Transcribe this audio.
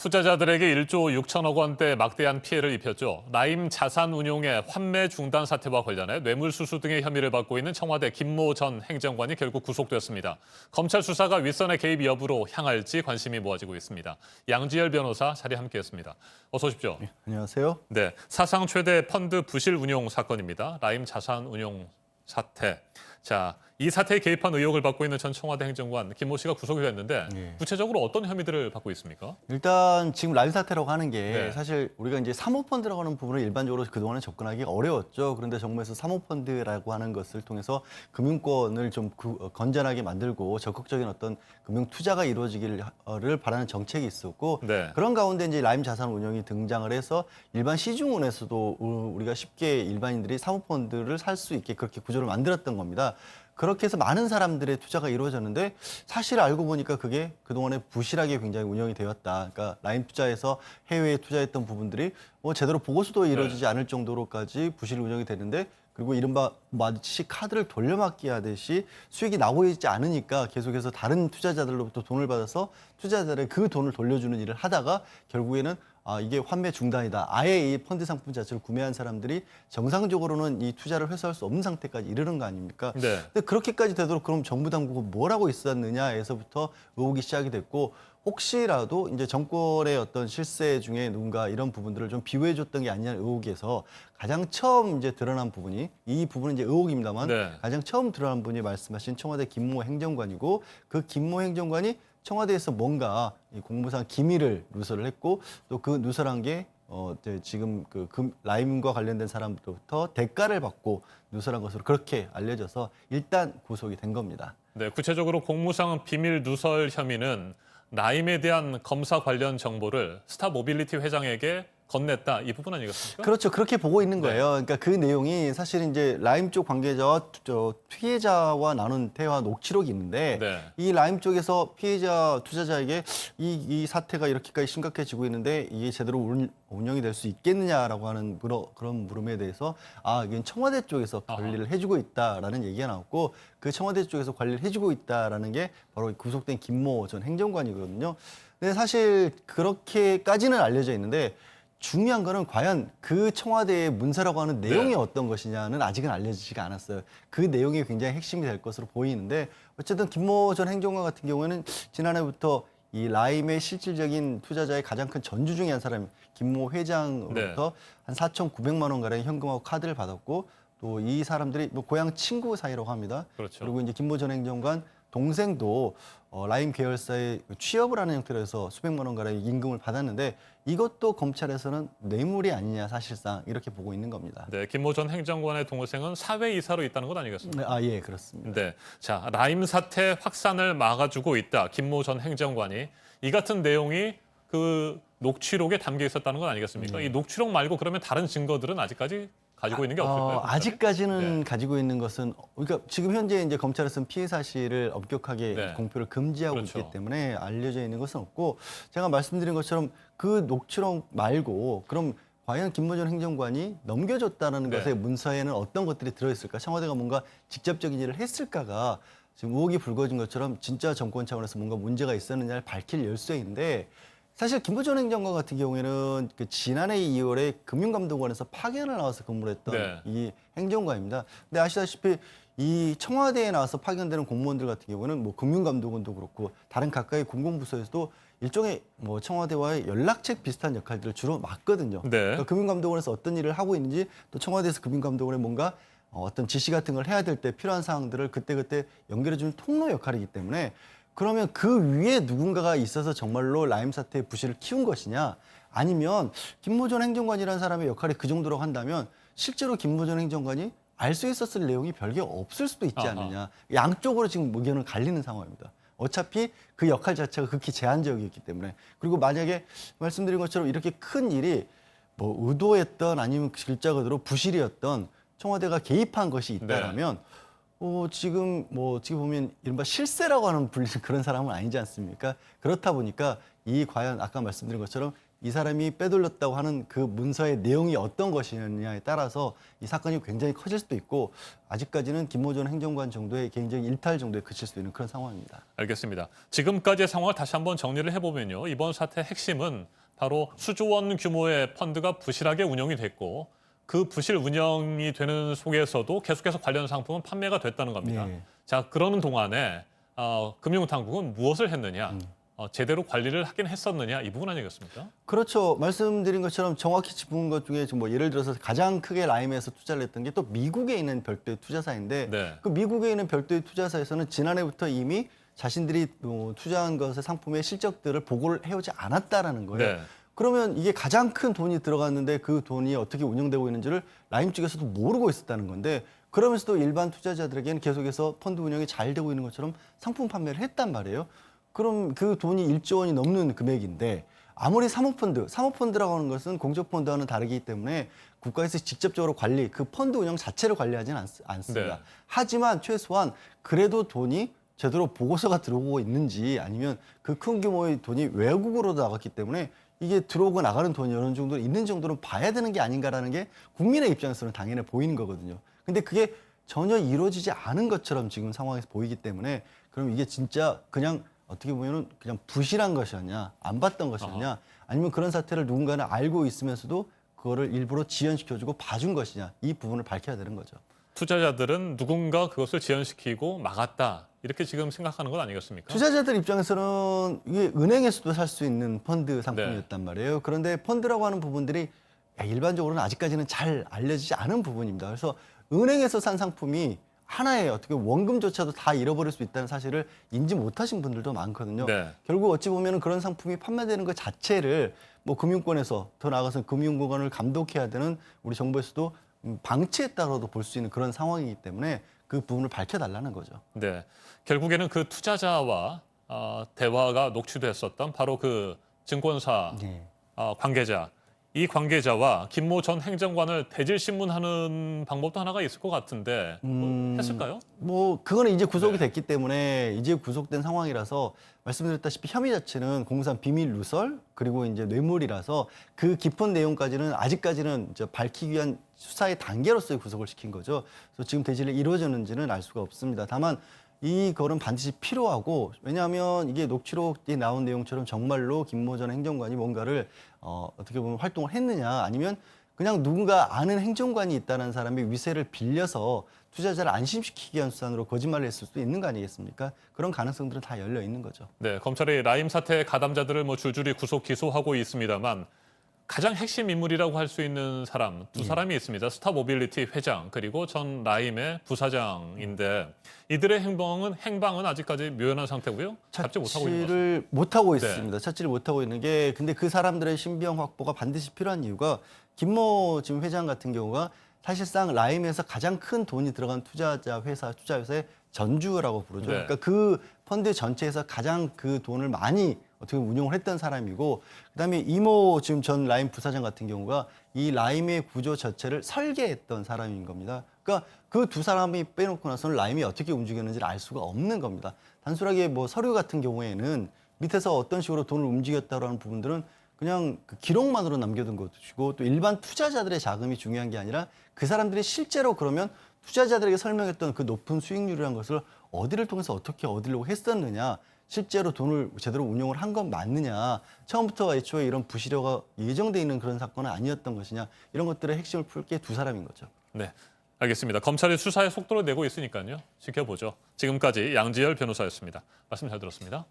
투자자들에게 1조 6천억 원대 막대한 피해를 입혔죠. 라임 자산운용의 환매 중단 사태와 관련해 뇌물수수 등의 혐의를 받고 있는 청와대 김모 전 행정관이 결국 구속됐습니다. 검찰 수사가 윗선의 개입 여부로 향할지 관심이 모아지고 있습니다. 양지열 변호사 자리에 함께했습니다. 어서 오십시오. 네, 안녕하세요. 네, 사상 최대 펀드 부실 운용 사건입니다. 라임 자산운용 사태. 자, 이 사태에 개입한 의혹을 받고 있는 전 청와대 행정관 김모 씨가 구속이 됐는데 네. 구체적으로 어떤 혐의들을 받고 있습니까? 일단 지금 라임 사태라고 하는 게 네. 사실 우리가 이제 사모펀드라고 하는 부분을 일반적으로 그동안에 접근하기 어려웠죠. 그런데 정부에서 사모펀드라고 하는 것을 통해서 금융권을 좀 건전하게 만들고 적극적인 어떤 금융 투자가 이루어지기를 바라는 정책이 있었고 네. 그런 가운데 이제 라임 자산운용이 등장을 해서 일반 시중은에서도 우리가 쉽게 일반인들이 사모펀드를 살 수 있게 그렇게 구조를 만들었던 겁니다. 그렇게 해서 많은 사람들의 투자가 이루어졌는데 사실 알고 보니까 그게 그동안에 부실하게 굉장히 운영이 되었다. 그러니까 라임 투자에서 해외에 투자했던 부분들이 제대로 보고서도 이루어지지 않을 정도로까지 부실 운영이 되는데 그리고 이른바 마치 카드를 돌려막기 하듯이 수익이 나고 있지 않으니까 계속해서 다른 투자자들로부터 돈을 받아서 투자자들의 그 돈을 돌려주는 일을 하다가 결국에는 이게 환매 중단이다. 아예 이 펀드 상품 자체를 구매한 사람들이 정상적으로는 이 투자를 회수할 수 없는 상태까지 이르는 거 아닙니까? 네. 근데 그렇게까지 되도록 그럼 정부 당국은 뭘 하고 있었느냐에서부터 의혹이 시작이 됐고 혹시라도 이제 정권의 어떤 실세 중에 누군가 이런 부분들을 좀 비호해줬던 게 아니냐는 의혹에서 가장 처음 이제 드러난 부분이 이 부분은 이제 의혹입니다만 네. 가장 처음 드러난 분이 말씀하신 청와대 김모 행정관이고 그 김모 행정관이 청와대에서 뭔가 이 공무상 기밀을 누설을 했고 또 그 누설한 게 이제 지금 라임과 관련된 사람부터 대가를 받고 누설한 것으로 그렇게 알려져서 일단 구속이 된 겁니다. 네, 구체적으로 공무상 비밀 누설 혐의는 라임에 대한 검사 관련 정보를 스타모빌리티 회장에게 건넸다. 이 부분 아니겠습니까? 그렇죠. 그렇게 보고 있는 네. 거예요. 그러니까 그 내용이 사실 이제 라임 쪽 관계자와 피해자와 나눈 대화 녹취록이 있는데 네. 이 라임 쪽에서 피해자 투자자에게 이 사태가 이렇게까지 심각해지고 있는데 이게 제대로 운영이 될 수 있겠느냐라고 하는 그런 물음에 대해서 이건 청와대 쪽에서 관리를 해주고 있다라는 얘기가 나왔고 그 청와대 쪽에서 관리를 해주고 있다라는 게 바로 구속된 김모 전 행정관이거든요. 근데 사실 그렇게까지는 알려져 있는데 중요한 거는 과연 그 청와대의 문서라고 하는 내용이 네. 어떤 것이냐는 아직은 알려지지가 않았어요. 그 내용이 굉장히 핵심이 될 것으로 보이는데 어쨌든 김모 전 행정관 같은 경우에는 지난해부터 이 라임의 실질적인 투자자의 가장 큰 전주 중에 한 사람 김모 회장으로부터 한 4,900만 원 가량의 현금하고 카드를 받았고 또 이 사람들이 고향 친구 사이라고 합니다. 그렇죠. 그리고 이제 김모 전 행정관 동생도 라임 계열사에 취업을 하는 형태로 해서 수백만 원 가량의 임금을 받았는데 이것도 검찰에서는 뇌물이 아니냐 사실상 이렇게 보고 있는 겁니다. 네, 김모 전 행정관의 동생은 사회이사로 있다는 것 아니겠습니까? 예, 그렇습니다. 네, 자, 라임 사태 확산을 막아주고 있다. 김모 전 행정관이 이 같은 내용이 그 녹취록에 담겨 있었다는 건 아니겠습니까? 이 녹취록 말고 그러면 다른 증거들은 아직까지 가지고 있는 게 없을까요? 아직까지는 네. 가지고 있는 것은 그러니까 지금 현재 이제 검찰에서는 피해 사실을 엄격하게 네. 공표를 금지하고 그렇죠. 있기 때문에 알려져 있는 것은 없고 제가 말씀드린 것처럼 그 녹취록 말고 그럼 과연 김모 전 행정관이 넘겨줬다는 네. 것의 문서에는 어떤 것들이 들어있을까? 청와대가 뭔가 직접적인 일을 했을까가 지금 의혹이 불거진 것처럼 진짜 정권 차원에서 뭔가 문제가 있었느냐를 밝힐 열쇠인데 사실 김모 전 행정관 같은 경우에는 그 지난해 2월에 금융감독원에서 파견을 나와서 근무를 했던 네. 이 행정관입니다. 근데 아시다시피 이 청와대에 나와서 파견되는 공무원들 같은 경우는 뭐 금융감독원도 그렇고 다른 각각의 공공부서에서도 일종의 뭐 청와대와의 연락책 비슷한 역할들을 주로 맡거든요. 네. 그러니까 금융감독원에서 어떤 일을 하고 있는지 또 청와대에서 금융감독원에 뭔가 어떤 지시 같은 걸 해야 될 때 필요한 사항들을 그때그때 연결해주는 통로 역할이기 때문에 그러면 그 위에 누군가가 있어서 정말로 라임 사태의 부실을 키운 것이냐 아니면 김모 전 행정관이라는 사람의 역할이 그 정도라고 한다면 실제로 김모 전 행정관이 알 수 있었을 내용이 별게 없을 수도 있지 않느냐. 양쪽으로 지금 의견을 갈리는 상황입니다. 어차피 그 역할 자체가 극히 제한적이었기 때문에 그리고 만약에 말씀드린 것처럼 이렇게 큰 일이 뭐 의도했던 아니면 글자 그대로 부실이었던 청와대가 개입한 것이 있다라면 지금 보면 이른바 실세라고 하는 불리는 그런 사람은 아니지 않습니까? 그렇다 보니까 이 과연 아까 말씀드린 것처럼 이 사람이 빼돌렸다고 하는 그 문서의 내용이 어떤 것이냐에 따라서 이 사건이 굉장히 커질 수도 있고 아직까지는 김모 전 행정관 정도의 개인적인 일탈 정도에 그칠 수 있는 그런 상황입니다. 알겠습니다. 지금까지의 상황을 다시 한번 정리를 해보면요. 이번 사태의 핵심은 바로 수조 원 규모의 펀드가 부실하게 운영이 됐고 그 부실 운영이 되는 속에서도 계속해서 관련 상품은 판매가 됐다는 겁니다. 네. 자, 그러는 동안에 금융당국은 무엇을 했느냐? 제대로 관리를 하긴 했었느냐? 이 부분 아니겠습니까? 그렇죠. 말씀드린 것처럼 정확히 짚은 것 중에 뭐 예를 들어서 가장 크게 라임에서 투자를 했던 게 또 미국에 있는 별도의 투자사인데 네. 그 미국에 있는 별도의 투자사에서는 지난해부터 이미 자신들이 투자한 것의 상품의 실적들을 보고를 해오지 않았다라는 거예요. 네. 그러면 이게 가장 큰 돈이 들어갔는데 그 돈이 어떻게 운영되고 있는지를 라임 쪽에서도 모르고 있었다는 건데 그러면서도 일반 투자자들에게는 계속해서 펀드 운영이 잘 되고 있는 것처럼 상품 판매를 했단 말이에요. 그럼 그 돈이 1조 원이 넘는 금액인데 아무리 사모펀드라고 하는 것은 공적펀드와는 다르기 때문에 국가에서 직접적으로 그 펀드 운영 자체를 관리하지는 않습니다. 네. 하지만 최소한 그래도 돈이 제대로 보고서가 들어오고 있는지 아니면 그 큰 규모의 돈이 외국으로 나갔기 때문에 이게 들어오고 나가는 돈이 어느 정도 있는 정도는 봐야 되는 게 아닌가라는 게 국민의 입장에서는 당연히 보이는 거거든요. 근데 그게 전혀 이루어지지 않은 것처럼 지금 상황에서 보이기 때문에 그럼 이게 진짜 그냥 어떻게 보면은 그냥 부실한 것이었냐, 안 봤던 것이었냐, 아니면 그런 사태를 누군가는 알고 있으면서도 그거를 일부러 지연시켜주고 봐준 것이냐, 이 부분을 밝혀야 되는 거죠. 투자자들은 누군가 그것을 지연시키고 막았다. 이렇게 지금 생각하는 건 아니겠습니까? 투자자들 입장에서는 이게 은행에서도 살 수 있는 펀드 상품이었단 말이에요. 그런데 펀드라고 하는 부분들이 일반적으로는 아직까지는 잘 알려지지 않은 부분입니다. 그래서 은행에서 산 상품이 하나의 어떻게 원금조차도 다 잃어버릴 수 있다는 사실을 인지 못하신 분들도 많거든요. 네. 결국 어찌 보면 그런 상품이 판매되는 것 자체를 뭐 금융권에서 더 나아가서 금융機関을 감독해야 되는 우리 정부에서도 방치했다고도 볼 수 있는 그런 상황이기 때문에 그 부분을 밝혀달라는 거죠. 네. 결국에는 그 투자자와 대화가 녹취됐었던 바로 그 증권사 네. 관계자, 이 관계자와 김모 전 행정관을 대질신문하는 방법도 하나가 있을 것 같은데 뭐 했을까요? 뭐 그거는 이제 구속이 네. 됐기 때문에 이제 구속된 상황이라서 말씀드렸다시피 혐의 자체는 공무상 비밀 누설 그리고 이제 뇌물이라서 그 깊은 내용까지는 아직까지는 이제 밝히기 위한 수사의 단계로서의 구속을 시킨 거죠. 그래서 지금 대질이 이루어졌는지는 알 수가 없습니다. 다만 이거는 반드시 필요하고 왜냐하면 이게 녹취록에 나온 내용처럼 정말로 김모 전 행정관이 뭔가를 어떻게 보면 활동을 했느냐 아니면 그냥 누군가 아는 행정관이 있다는 사람의 위세를 빌려서 투자자를 안심시키기 위한 수단으로 거짓말을 했을 수도 있는 거 아니겠습니까? 그런 가능성들은 다 열려 있는 거죠. 네, 검찰이 라임 사태 가담자들을 뭐 줄줄이 구속 기소하고 있습니다만 가장 핵심 인물이라고 할 수 있는 사람 두 사람이 있습니다. 스타모빌리티 회장 그리고 전 라임의 부사장인데 이들의 행방은 아직까지 묘연한 상태고요. 잡지 못하고 있는 것 같습니다. 찾지를 못하고 네. 있습니다. 찾지를 못하고 있는 게 근데 그 사람들의 신병 확보가 반드시 필요한 이유가 김모 지금 회장 같은 경우가 사실상 라임에서 가장 큰 돈이 들어간 투자 회사의 전주라고 부르죠. 네. 그러니까 그 펀드 전체에서 가장 그 돈을 많이 어떻게 운용을 했던 사람이고 그다음에 이모 지금 전 라임 부사장 같은 경우가 이 라임의 구조 자체를 설계했던 사람인 겁니다. 그러니까 그 두 사람이 빼놓고 나서는 라임이 어떻게 움직였는지를 알 수가 없는 겁니다. 단순하게 뭐 서류 같은 경우에는 밑에서 어떤 식으로 돈을 움직였다라는 부분들은 그냥 그 기록만으로 남겨둔 것이고 또 일반 투자자들의 자금이 중요한 게 아니라 그 사람들이 실제로 그러면 투자자들에게 설명했던 그 높은 수익률이라는 것을 어디를 통해서 어떻게 얻으려고 했었느냐 실제로 돈을 제대로 운용을 한 건 맞느냐 처음부터 애초에 이런 부실화가 예정돼 있는 그런 사건은 아니었던 것이냐 이런 것들의 핵심을 풀 게 두 사람인 거죠. 네, 알겠습니다. 검찰이 수사에 속도를 내고 있으니까요. 지켜보죠. 지금까지 양지열 변호사였습니다. 말씀 잘 들었습니다.